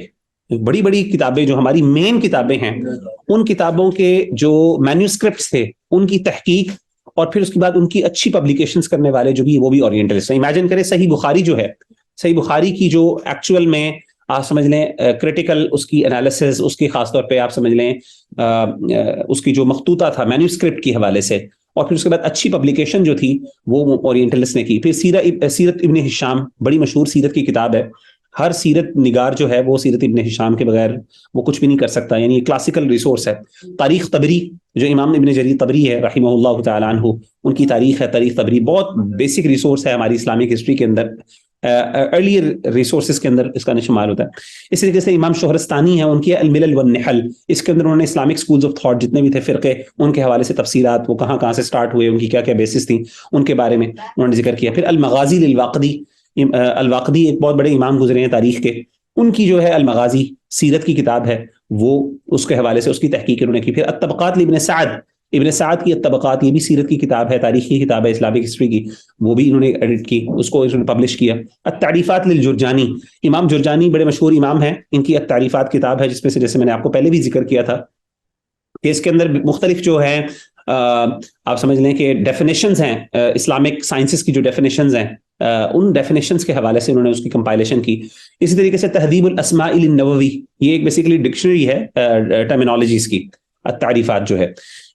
بڑی بڑی کتابیں جو ہماری مین کتابیں ہیں, ان کتابوں کے جو مینیوسکرپٹس تھے ان کی تحقیق, اور پھر اس کے بعد ان کی اچھی پبلیکیشنز کرنے والے جو بھی, وہ بھی اورینٹلسٹ ہیں. امیجن کریں صحیح بخاری جو ہے, صحیح بخاری کی جو ایکچوئل میں آپ سمجھ لیں کریٹیکل اس کی انالیسز, اس کی خاص طور پہ آپ سمجھ لیں اس کی جو مخطوطہ تھا مینیوسکرپٹ کے حوالے سے, اور پھر اس کے بعد اچھی پبلیکیشن جو تھی وہ اورینٹلسٹ نے کی. پھر سیرت ابن ہشام, بڑی مشہور سیرت کی کتاب ہے. ہر سیرت نگار جو ہے وہ سیرت ابن ہشام کے بغیر وہ کچھ بھی نہیں کر سکتا, یعنی کلاسیکل ریسورس ہے. تاریخ طبری, جو امام ابن جریر طبری ہے رحمہ اللہ تعالی عنہ, ان کی تاریخ ہے, تاریخ طبری بہت بیسک ریسورس ہے ہماری اسلامک ہسٹری کے اندر, ارلی ریسورسز کے اندر اس کا شمار ہوتا ہے. اس طریقے سے امام شہرستانی ہے, ان کی الملل والنحل, اس کے اندر انہوں نے اسلامک سکولز آف تھاٹ جتنے بھی تھے فرقے, ان کے حوالے سے تفصیلات, وہ کہاں سے سٹارٹ ہوئے, ان کی کیا کیا بیسس تھیں, ان کے بارے میں انہوں نے ذکر کیا. پھر المغازی للواقدی, الواقدی ایک بہت بڑے امام گزرے ہیں تاریخ کے, ان کی جو ہے المغازی سیرت کی کتاب ہے, وہ اس کے حوالے سے اس کی تحقیق انہوں نے کی. پھر الطبقات لابن سعد, ابن سعد کی الطبقات, یہ بھی سیرت کی کتاب ہے, تاریخ کی کتاب ہے اسلامک ہسٹری کی, وہ بھی انہوں نے ایڈٹ کی, اس کو انہوں نے پبلش کیا. التعریفات للجرجانی, امام جرجانی بڑے مشہور امام ہیں, ان کی التعریفات کتاب ہے, جس میں سے جیسے میں نے آپ کو پہلے بھی ذکر کیا تھا کہ اس کے اندر مختلف جو ہے آپ سمجھ لیں کہ ڈیفینیشنز ہیں, اسلامک سائنسز کی جو ڈیفینیشنز ہیں, ان ڈیفینیشنز کے حوالے سے انہوں نے اس کی کمپائلیشن کی. اسی طریقے سے تہذیب الاسماء للنووی, یہ ایک بیسیکلی ڈکشنری ہے ٹرمینالوجیز کی, التعریفات جو ہے.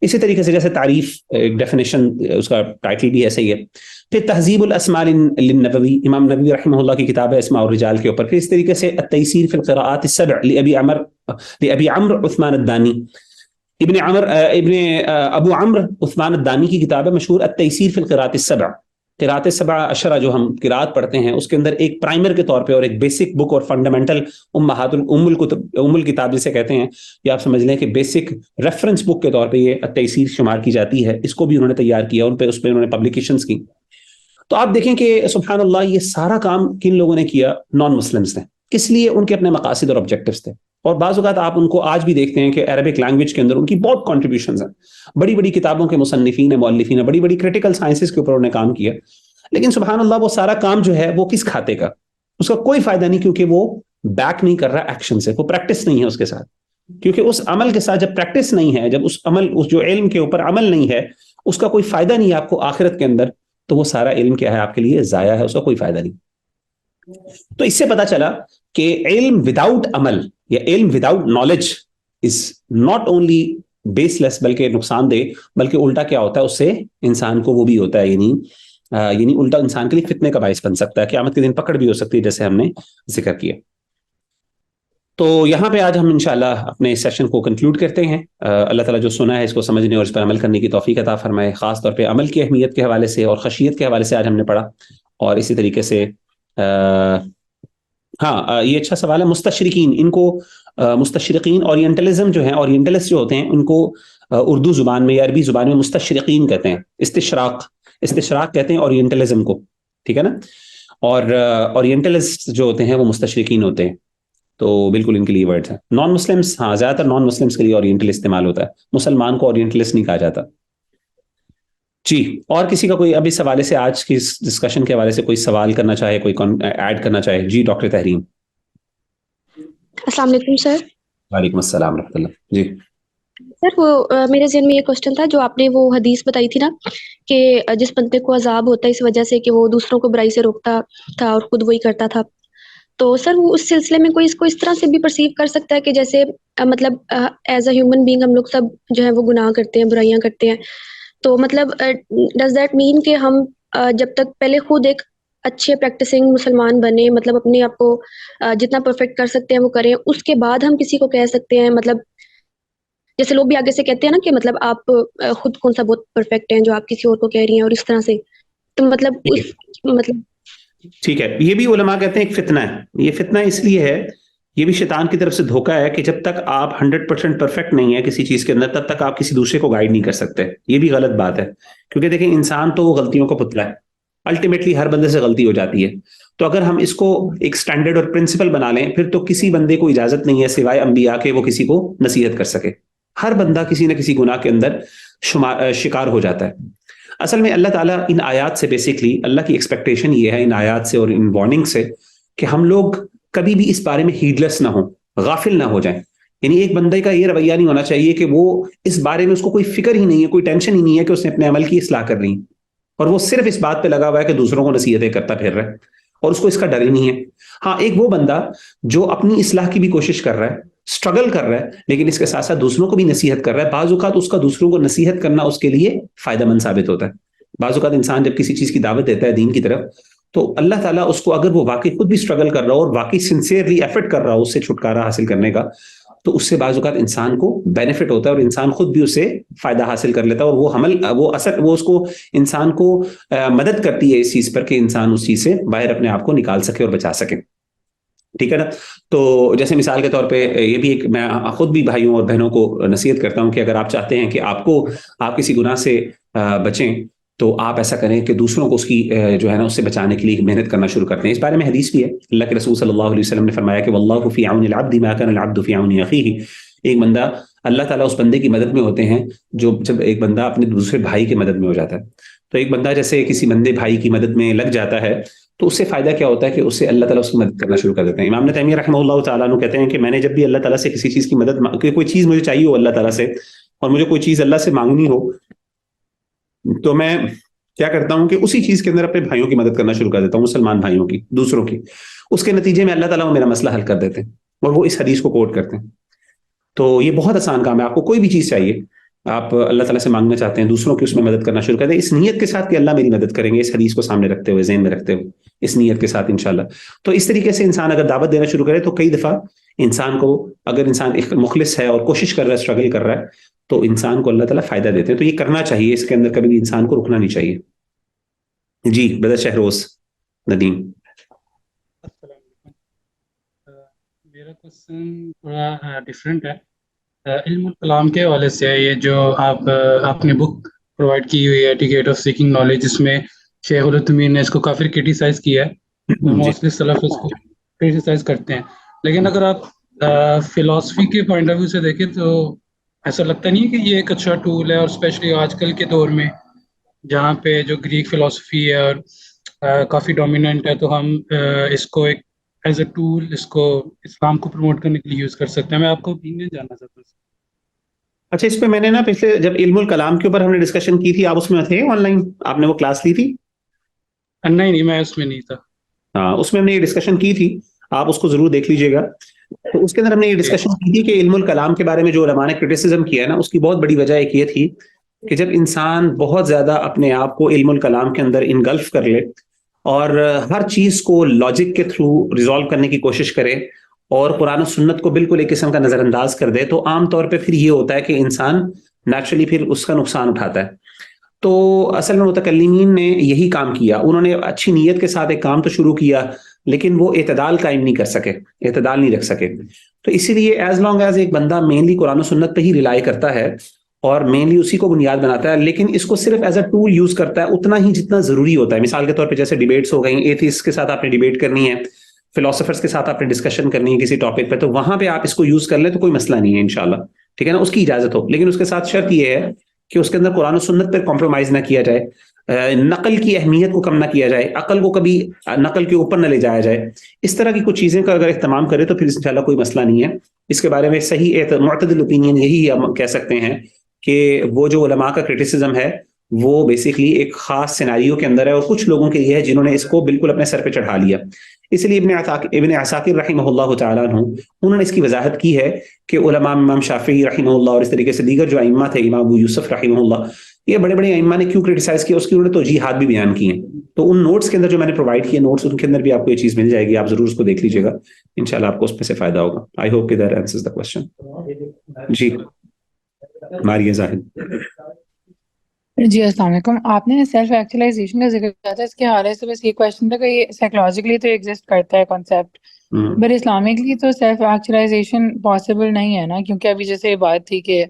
اسی طریقے سے جیسے تعریف ایک ڈیفینیشن اس کا ٹائٹل بھی ایسا ہی ہے. پھر تہذیب الاسماء للنبوی، امام نبوی رحمہ اللہ کی کتاب ہے اسماء الرجال کے اوپر. پھر اس طریقے سے التیسیر فی القراءات السبع لابی عمرو عثمان الدانی، ابن ابو عمرو عثمان الدانی کی کتاب ہے مشہور التیسیر فی القراءات السبع. قراءات سبع عشرہ جو ہم قراءت پڑھتے ہیں اس کے اندر ایک پرائمر کے طور پہ اور ایک بیسک بک اور فنڈامنٹل ام الکتاب جسے کہتے ہیں، یا آپ سمجھ لیں کہ بیسک ریفرنس بک کے طور پہ یہ التیسیر شمار کی جاتی ہے. اس کو بھی انہوں نے تیار کیا، اس پہ انہوں نے پبلیکیشنز کی. تو آپ دیکھیں کہ سبحان اللہ یہ سارا کام کن لوگوں نے کیا؟ نان مسلمز نے. کس لیے؟ ان کے اپنے مقاصد اور آبجیکٹیوز تھے. اور بعض اوقات آپ ان کو آج بھی دیکھتے ہیں کہ عربک لینگویج کے اندر ان کی بہت کنٹریبیوشنز ہیں، بڑی بڑی کتابوں کے مصنفین ہیں، مؤلفین ہیں، بڑی بڑی کریٹیکل سائنسز کے اوپر انہوں نے کام کیا. لیکن سبحان اللہ وہ سارا کام جو ہے وہ کس کھاتے کا؟ اس کا کوئی فائدہ نہیں، کیونکہ وہ بیک نہیں کر رہا ایکشن سے، وہ پریکٹس نہیں ہے اس کے ساتھ. کیونکہ اس عمل کے ساتھ جب پریکٹس نہیں ہے، جب اس جو علم کے اوپر عمل نہیں ہے، اس کا کوئی فائدہ نہیں ہے آپ کو آخرت کے اندر، تو وہ سارا علم کیا ہے؟ آپ کے لیے ضائع ہے، اس کا کوئی فائدہ نہیں. تو اس سے پتا چلا کہ علم وداؤٹ عمل یا علم without knowledge is not only baseless, بلکہ نقصان دہ، بلکہ الٹا کیا ہوتا ہے اس سے انسان کو وہ بھی ہوتا ہے، یعنی الٹا انسان کے لیے فتنے کا باعث بن سکتا ہے، قیامت کے دن پکڑ بھی ہو سکتی ہے، جیسے ہم نے ذکر کیا. تو یہاں پہ آج ہم انشاءاللہ اپنے سیشن کو کنکلوڈ کرتے ہیں. اللہ تعالیٰ جو سنا ہے اس کو سمجھنے اور اس پر عمل کرنے کی توفیق عطا فرمائے. خاص طور پہ عمل کی اہمیت کے حوالے سے اور خشیت کے حوالے سے آج ہم نے پڑھا. اور اسی طریقے سے یہ اچھا سوال ہے. مستشرقین، ان کو مستشرقین اورینٹلزم جو ہیں، اورینٹلسٹ جو ہوتے ہیں، ان کو اردو زبان میں یا عربی زبان میں مستشرقین کہتے ہیں. استشراق کہتے ہیں اورینٹلزم کو، ٹھیک ہے نا. اور اورینٹلسٹ جو ہوتے ہیں وہ مستشرقین ہوتے ہیں. تو بالکل ان کے لیے ورڈ ہے. نان مسلمس، زیادہ تر نان مسلمس کے لیے اورینٹل استعمال ہوتا ہے، مسلمان کو اورینٹلسٹ نہیں کہا جاتا. جی، اور کسی کا کوئی ابھی اس حوالے سے آج کی ڈسکشن کے حوالے سے کوئی سوال کرنا چاہے، کوئی ایڈ کرنا چاہے؟ جی ڈاکٹر تحریم. السلام علیکم سر. وعلیکم السلام رحمۃ اللہ. جی سر، وہ میرے ذہن میں یہ کوشچن تھا جو آپ نے وہ حدیث بتائی تھی نا کہ جس بندے کو عذاب ہوتا ہے اس وجہ سے کہ وہ دوسروں کو برائی سے روکتا تھا اور خود وہی کرتا تھا، تو سر وہ اس سلسلے میں کوئی اس کو اس طرح سے بھی پرسیو کر سکتا ہے کہ جیسے مطلب ایز اے ہیومن بینگ ہم لوگ سب جو ہے وہ گناہ کرتے ہیں، برائیاں کرتے ہیں، تو مطلب ڈز دیٹ مین کہ ہم جب تک پہلے خود ایک اچھے پریکٹسنگ مسلمان بنے، مطلب اپنے آپ کو جتنا پرفیکٹ کر سکتے ہیں وہ کریں، اس کے بعد ہم کسی کو کہہ سکتے ہیں، مطلب جیسے لوگ بھی آگے سے کہتے ہیں نا کہ مطلب آپ خود کون سا بہت پرفیکٹ ہیں جو آپ کسی اور کو کہہ رہی ہیں، اور اس طرح سے، تو مطلب ٹھیک ہے. یہ بھی علماء کہتے ہیں ایک فتنہ ہے. یہ فتنہ اس لیے ہے، یہ بھی شیطان کی طرف سے دھوکہ ہے کہ جب تک آپ 100% پرفیکٹ نہیں ہے کسی چیز کے اندر، تب تک آپ کسی دوسرے کو گائیڈ نہیں کر سکتے. یہ بھی غلط بات ہے، کیونکہ دیکھیں انسان تو وہ غلطیوں کا پتلا ہے، الٹیمیٹلی ہر بندے سے غلطی ہو جاتی ہے. تو اگر ہم اس کو ایک سٹینڈرڈ اور پرنسپل بنا لیں، پھر تو کسی بندے کو اجازت نہیں ہے سوائے انبیاء کے وہ کسی کو نصیحت کر سکے. ہر بندہ کسی نہ کسی گناہ کے اندر شکار ہو جاتا ہے. اصل میں اللہ تعالیٰ ان آیات سے بیسکلی اللہ کی ایکسپیکٹیشن یہ ہے، ان آیات سے اور ان وارننگ سے، کہ ہم لوگ کبھی بھی اس بارے میں ہیڈلیس نہ ہوں، غافل نہ ہو جائیں. یعنی ایک بندے کا یہ رویہ نہیں ہونا چاہیے کہ وہ اس بارے میں اس کو کوئی فکر ہی نہیں ہے، کوئی ٹینشن ہی نہیں ہے کہ اس نے اپنے عمل کی اصلاح کر رہی، اور وہ صرف اس بات پہ لگا ہوا ہے کہ دوسروں کو نصیحتیں کرتا پھر رہا ہے، اور اس کو اس کا ڈر ہی نہیں ہے. ہاں، ایک وہ بندہ جو اپنی اصلاح کی بھی کوشش کر رہا ہے، اسٹرگل کر رہا ہے، لیکن اس کے ساتھ ساتھ دوسروں کو بھی نصیحت کر رہا ہے. بعض اوقات اس کا دوسروں کو نصیحت کرنا اس کے لیے فائدہ مند ثابت ہوتا ہے. بعض اوقات انسان جب کسی چیز کی دعوت دیتا ہے دین کی طرف، تو اللہ تعالیٰ اس کو، اگر وہ واقعی خود بھی اسٹرگل کر رہا ہو اور واقعی سنسیئرلی ایفرٹ کر رہا ہو اس سے چھٹکارا حاصل کرنے کا، تو اس سے بعض اوقات انسان کو بینیفٹ ہوتا ہے اور انسان خود بھی اس سے فائدہ حاصل کر لیتا ہے، اور وہ اس کو انسان کو مدد کرتی ہے اس چیز پر کہ انسان اس چیز سے باہر اپنے آپ کو نکال سکے اور بچا سکے. ٹھیک ہے نا. تو جیسے مثال کے طور پہ یہ بھی ایک، میں خود بھی بھائیوں اور بہنوں کو نصیحت کرتا ہوں کہ اگر آپ چاہتے ہیں کہ آپ کسی گناہ سے بچیں، تو آپ ایسا کریں کہ دوسروں کو اس کی جو ہے نا اس سے بچانے کے لیے محنت کرنا شروع کرتے ہیں. اس بارے میں حدیث بھی ہے، اللہ کے رسول صلی اللہ علیہ وسلم نے فرمایا کہ واللہ فی عون العبد ما کان العبد فی عون اخیہ. ایک بندہ، اللہ تعالیٰ اس بندے کی مدد میں ہوتے ہیں جب ایک بندہ اپنے دوسرے بھائی کی مدد میں ہو جاتا ہے. تو ایک بندہ جیسے کسی بندے بھائی کی مدد میں لگ جاتا ہے، تو اس سے فائدہ کیا ہوتا ہے کہ اس سے اللہ تعالیٰ اس کی مدد کرنا شروع کر دیتے ہیں. امام ابن تیمیہ رحمہ اللہ تعالیٰ عنہ کہتے ہیں کہ میں نے جب بھی اللہ تعالیٰ سے کسی چیز کی مدد، کوئی چیز مجھے چاہیے ہو اللہ تعالیٰ سے، اور مجھے کوئی چیز اللہ سے مانگنی ہو، تو میں کیا کرتا ہوں کہ اسی چیز کے اندر اپنے بھائیوں کی مدد کرنا شروع کر دیتا ہوں، مسلمان بھائیوں کی، دوسروں کی. اس کے نتیجے میں اللہ تعالیٰ وہ میرا مسئلہ حل کر دیتے ہیں، اور وہ اس حدیث کو کوٹ کرتے ہیں. تو یہ بہت آسان کام ہے. آپ کو کوئی بھی چیز چاہیے, آپ اللہ تعالیٰ سے مانگنا چاہتے ہیں, دوسروں کی اس میں مدد کرنا شروع کر دیں اس نیت کے ساتھ کہ اللہ میری مدد کریں گے, اس حدیث کو سامنے رکھتے ہوئے, ذہن میں رکھتے ہوئے, اس نیت کے ساتھ انشاءاللہ. تو اس طریقے سے انسان اگر دعوت دینا شروع کرے تو کئی دفعہ انسان کو, اگر انسان مخلص ہے اور کوشش کر رہا ہے, اسٹرگل کر رہا ہے, تو انسان کو اللہ تعالیٰ فائدہ دیتے ہیں. تو یہ کرنا چاہیے, اس کے اندر کبھی بھی انسان کو رکنا نہیں چاہیے. جی بدر شہروز ندیم. السلام علیکم. میرا کوشچن تھوڑا ڈفرینٹ ہے, علم الکلام کے حوالے سے ہے. یہ جو آپ نے بک پرووائڈ کی ہوئی ہے ایٹیکیٹ آف سیکنگ نالج, اس میں شیخ العثیمین نے اس کو کافی کرٹیسائز کیا ہے, موسٹلی سلف اس کو کرٹیسائز کرتے ہیں. لیکن اگر آپ فلاسفی کے پوائنٹ آف ویو سے دیکھیں تو ایسا لگتا نہیں ہے کہ یہ ایک اچھا ٹول ہے, اور اسپیشلی آج کل کے دور میں جہاں پہ جو گریک فلاسفی ہے اور کافی ڈومیننٹ ہے, تو ہم اس کو ایک ایز اے ٹول اس کو اسلام کو پروموٹ کرنے کے لیے یوز کر سکتے ہیں. میں آپ کو اوپینین جاننا چاہتا ہوں. اچھا, اس پہ میں نے نا پچھلے جب علم الکلام کے اوپر ہم نے ڈسکشن کی تھی, آپ اس میں تھے آن لائن, آپ نے وہ کلاس لی تھی؟ نہیں, میں اس میں نہیں تھا. ہاں, اس میں ہم نے یہ ڈسکشن کی تھی, آپ اس کو ضرور دیکھ لیجیے گا. تو اس کے اندر ہم نے یہ ڈسکشن کی تھی کہ علم الکلام کے بارے میں جو علماء نے کرٹیسزم کیا ہے نا, اس کی بہت بڑی وجہ ایک یہ تھی کہ جب انسان بہت زیادہ اپنے آپ کو علم الکلام کے اندر انگلف کر لے اور ہر چیز کو لاجک کے تھرو ریزالو کرنے کی کوشش کرے اور قرآن و سنت کو بالکل ایک قسم کا نظر انداز کر دے, تو عام طور پہ پھر یہ ہوتا ہے کہ انسان نیچرلی پھر اس کا نقصان اٹھاتا ہے. تو اصل میں متکلمین نے یہی کام کیا, انہوں نے اچھی نیت کے ساتھ ایک کام تو شروع کیا, لیکن وہ اعتدال قائم نہیں کر سکے, اعتدال نہیں رکھ سکے. تو اسی لیے ایز لانگ ایز ایک بندہ مینلی قرآن و سنت پہ ہی ریلائی کرتا ہے اور مینلی اسی کو بنیاد بناتا ہے, لیکن اس کو صرف ایز اے ٹول یوز کرتا ہے اتنا ہی جتنا ضروری ہوتا ہے. مثال کے طور پہ جیسے ڈیبیٹس ہو گئی, ایتھیسٹ کے ساتھ آپ نے ڈیبیٹ کرنی ہے, فلاسفرس کے ساتھ آپ نے ڈسکشن کرنی ہے کسی ٹاپک پہ, تو وہاں پہ آپ اس کو یوز کر لیں تو کوئی مسئلہ نہیں ہے انشاءاللہ, ٹھیک ہے نا, اس کی اجازت ہو. لیکن اس کے ساتھ شرط یہ ہے کہ اس کے اندر قرآن و سنت پر کمپرومائز نہ کیا جائے, نقل کی اہمیت کو کم نہ کیا جائے, عقل کو کبھی نقل کے اوپر نہ لے جایا جائے. اس طرح کی کچھ چیزیں کا اگر اہتمام کرے تو پھر انشاءاللہ کوئی مسئلہ نہیں ہے. اس کے بارے میں صحیح معتدل اوپینین یہی ہم کہہ سکتے ہیں کہ وہ جو علماء کا کرٹیسزم ہے وہ بیسیکلی ایک خاص سیناریو کے اندر ہے, اور کچھ لوگوں کے لیے ہے جنہوں نے اس کو بالکل اپنے سر پہ چڑھا لیا. اس لیے ابن عساکر رحمہ اللہ تعالیٰ عنہ انہوں نے اس کی وضاحت کی ہے کہ علماء امام شافعی رحمہ اللہ اور اس طریقے سے دیگر جو ائمہ تھے, امام ابو یوسف رحمہ اللہ, یہ بڑے بڑے ائمہ نے کیوں کرٹیسائز کیا, اس کی انہوں نے توجیحات بھی بیان کی ہیں. تو ان نوٹس کے اندر جو میں نے پرووائڈ کیے نوٹس, ان کے اندر بھی آپ کو یہ چیز مل جائے گی, آپ ضرور اس کو دیکھ لیجیے گا, انشاءاللہ آپ کو اس پہ سے فائدہ ہوگا. آئی ہوپ کہ دیٹ آنسرز دی کوسچن. جی ماریہ زاہد. جی السلام علیکم. آپ نے سیلف ایکچولائزیشن کا ذکر کیا تھا, اس کے حوالے سے بس یہ کویشچن تھا کہ یہ سائیکولوجیکلی تو ایگزسٹ کرتا ہے کانسیپٹ, بٹ اسلامکلی تو سیلف ایکچولائزیشن پاسبل نہیں ہے نا, کیونکہ ابھی جیسے یہ بات تھی کہ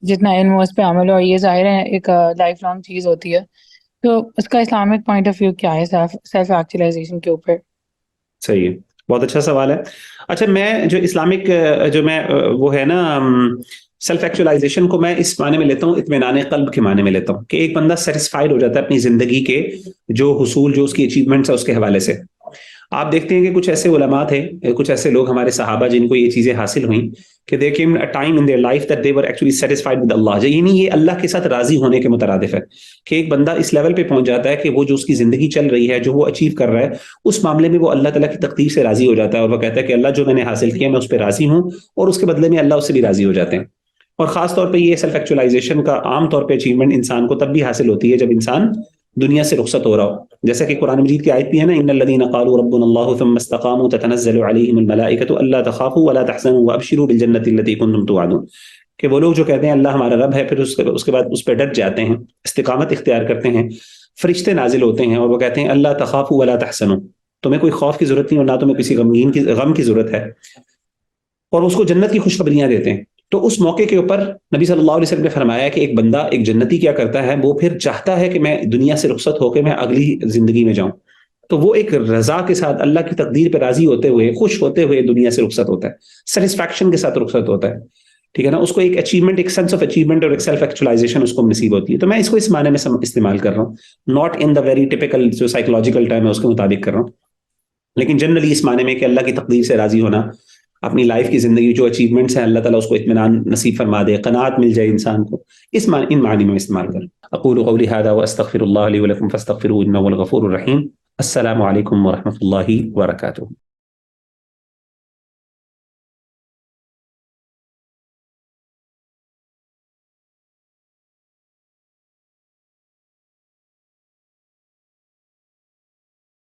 جتنا علم ہو اس پہ عمل ہو, یہ ظاہر ہے ایک لائف لانگ چیز ہوتی ہے. تو اس کا اسلامک پوائنٹ آف ویو کیا ہے سیلف ایکچولائزیشن کے اوپر؟ صحیح ہے, بہت اچھا سوال ہے. اچھا, میں جو اسلامک جو میں وہ ہے نا سیلف ایکچولائزیشن کو میں اس معنی میں لیتا ہوں, اطمینان قلب کے معنی میں لیتا ہوں, کہ ایک بندہ سیٹسفائیڈ ہو جاتا ہے اپنی زندگی کے جو حصول, جو اس کی اچیومنٹس ہے اس کے حوالے سے. آپ دیکھتے ہیں کہ کچھ ایسے علماء تھے, کچھ ایسے لوگ ہمارے صحابہ جن کو یہ چیزیں حاصل ہوئیں کہ they came a time in their life that they were actually satisfied with Allah. یعنی یہ اللہ کے ساتھ راضی ہونے کے مترادف ہے کہ ایک بندہ اس لیول پہ پہنچ جاتا ہے کہ وہ جو اس کی زندگی چل رہی ہے, جو وہ اچیو کر رہا ہے, اس معاملے میں وہ اللہ تعالیٰ کی تقدیر سے راضی ہو جاتا ہے, اور وہ کہتا ہے کہ اللہ جو میں نے حاصل کیا میں اس پہ راضی ہوں, اور اس کے بدلے میں اللہ اس سے بھی راضی ہو جاتے ہیں. اور خاص طور پہ یہ سیلف ایکچولائزیشن کا عام طور پہ اچیومنٹ انسان کو تب بھی حاصل ہوتی ہے جب انسان دنیا سے رخصت ہو رہا ہو. جیسا کہ قرآن مجید کی آیت بھی ہے نا, ان الذین قالوا ربنا اللہ ثم استقاموا تتنزل علیہم الملائکۃ الا تخافوا ولا تحزنوا وابشروا بالجنۃ التي کنتم توعدون, کہ وہ لوگ جو کہتے ہیں اللہ ہمارا رب ہے, پھر اس کے بعد اس پہ ڈٹ جاتے ہیں, استقامت اختیار کرتے ہیں, فرشتے نازل ہوتے ہیں اور وہ کہتے ہیں اللہ تخافوا ولا تحزنوا, تمہیں کوئی خوف کی ضرورت نہیں اور نہ تمہیں کسی غم کی ضرورت ہے, اور اس کو جنت کی خوشخبریاں دیتے ہیں. تو اس موقع کے اوپر نبی صلی اللہ علیہ وسلم نے فرمایا کہ ایک بندہ, ایک جنتی کیا کرتا ہے, وہ پھر چاہتا ہے کہ میں دنیا سے رخصت ہو کے میں اگلی زندگی میں جاؤں. تو وہ ایک رضا کے ساتھ اللہ کی تقدیر پہ راضی ہوتے ہوئے, خوش ہوتے ہوئے دنیا سے رخصت ہوتا ہے, سیٹسفیکشن کے ساتھ رخصت ہوتا ہے, ٹھیک ہے نا. اس کو ایک اچیومنٹ, ایک سینس آف اچیومنٹ اور ایک سیلف ایکچولائزیشن اس کو نصیب ہوتی ہے. تو میں اس کو اس معنی میں استعمال کر رہا ہوں, not in the very typical جو سائیکولوجیکل ٹائم ہے اس کے مطابق کر رہا ہوں, لیکن جنرلی اس معنی میں کہ اللہ کی تقدیر سے راضی ہونا, اپنی لائف کی زندگی جو اچیومنٹس ہیں اللہ تعالیٰ اس کو اطمینان نصیب فرما دے, قناعت مل جائے انسان کو, ان معنی میں استعمال کریں. اقول قولی هذا واستغفر الله لي ولكم فاستغفروه انه هو الغفور الرحيم. السلام علیکم ورحمۃ اللہ وبرکاتہ.